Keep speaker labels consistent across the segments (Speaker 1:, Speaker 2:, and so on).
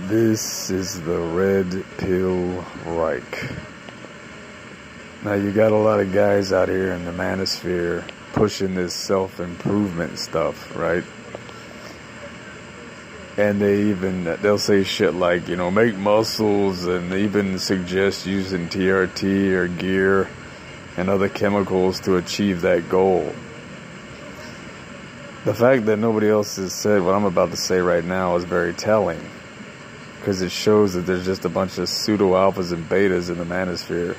Speaker 1: This is the Red Pill Reich. Now you got a lot of guys out here in the manosphere pushing this self-improvement stuff, right? And they'll say shit like, make muscles, and they even suggest using TRT or gear and other chemicals to achieve that goal. The fact that nobody else has said what I'm about to say right now is very telling, because it shows that there's just a bunch of pseudo-alphas and betas in the manosphere,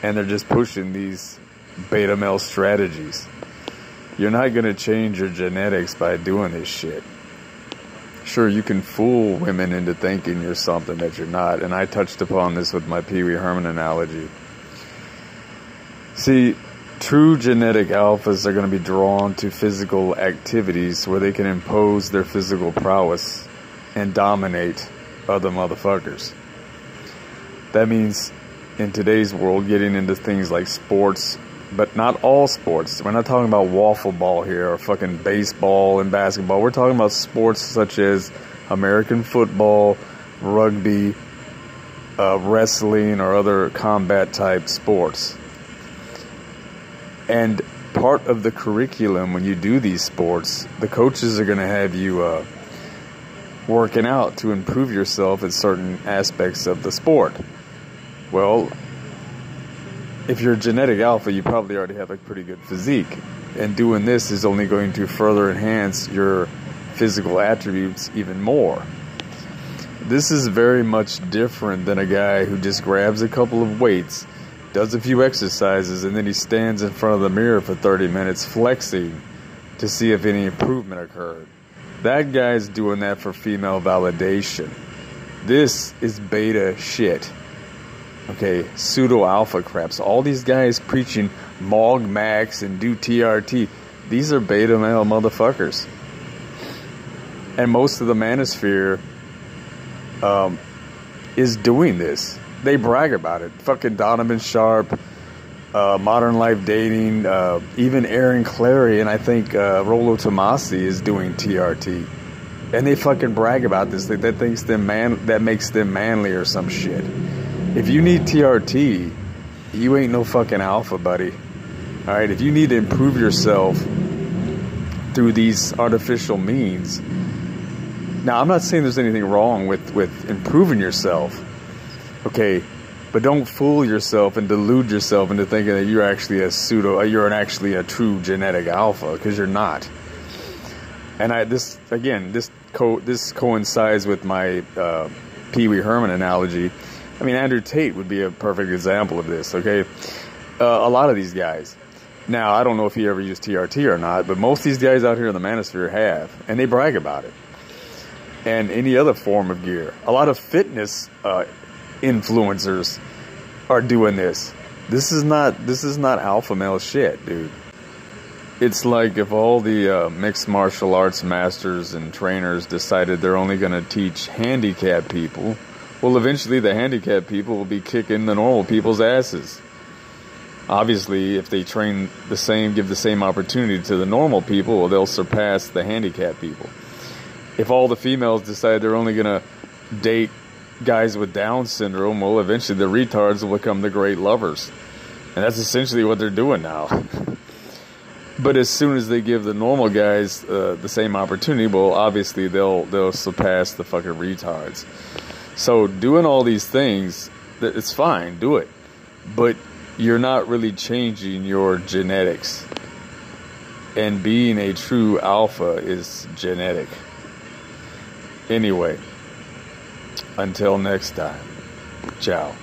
Speaker 1: and they're just pushing these beta male strategies. You're not going to change your genetics by doing this shit. Sure, you can fool women into thinking you're something that you're not, and I touched upon this with my Pee Wee Herman analogy. See, true genetic alphas are going to be drawn to physical activities where they can impose their physical prowess and dominate other motherfuckers. That means, in today's world, getting into things like sports, but not all sports. We're not talking about waffle ball here or fucking baseball and basketball. We're talking about sports such as American football, rugby, wrestling, or other combat type sports. And part of the curriculum when you do these sports, the coaches are going to have you working out to improve yourself in certain aspects of the sport. Well, if you're a genetic alpha, you probably already have a pretty good physique. And doing this is only going to further enhance your physical attributes even more. This is very much different than a guy who just grabs a couple of weights, does a few exercises, and then he stands in front of the mirror for 30 minutes flexing to see if any improvement occurred. That guy's doing that for female validation. This is beta shit. Okay, pseudo-alpha craps. All these guys preaching Mog Max and do TRT. These are beta male motherfuckers. And most of the manosphere is doing this. They brag about it. Fucking Donovan Sharp, Modern Life Dating, even Aaron Clary, and I think Rollo Tomasi is doing TRT. And they fucking brag about this. That makes them manly or some shit. If you need TRT, you ain't no fucking alpha, buddy. Alright, if you need to improve yourself through these artificial means. Now, I'm not saying there's anything wrong with improving yourself. Okay, but don't fool yourself and delude yourself into thinking that you're actually actually a true genetic alpha, because you're not. And this coincides with my Pee Wee Herman analogy. I mean, Andrew Tate would be a perfect example of this, okay? A lot of these guys. Now, I don't know if he ever used TRT or not, but most of these guys out here in the manosphere have, and they brag about it. And any other form of gear. A lot of fitness influencers are doing this. This is not alpha male shit, dude. It's like if all the mixed martial arts masters and trainers decided they're only going to teach handicapped people. Well, eventually the handicapped people will be kicking the normal people's asses. Obviously, if they train give the same opportunity to the normal people, well, they'll surpass the handicapped people. If all the females decide they're only going to date guys with Down syndrome, well, eventually the retards will become the great lovers. And that's essentially what they're doing now. But as soon as they give the normal guys the same opportunity, well, obviously they'll surpass the fucking retards. So doing all these things, it's fine, do it. But you're not really changing your genetics. And being a true alpha is genetic. Anyway, until next time, ciao.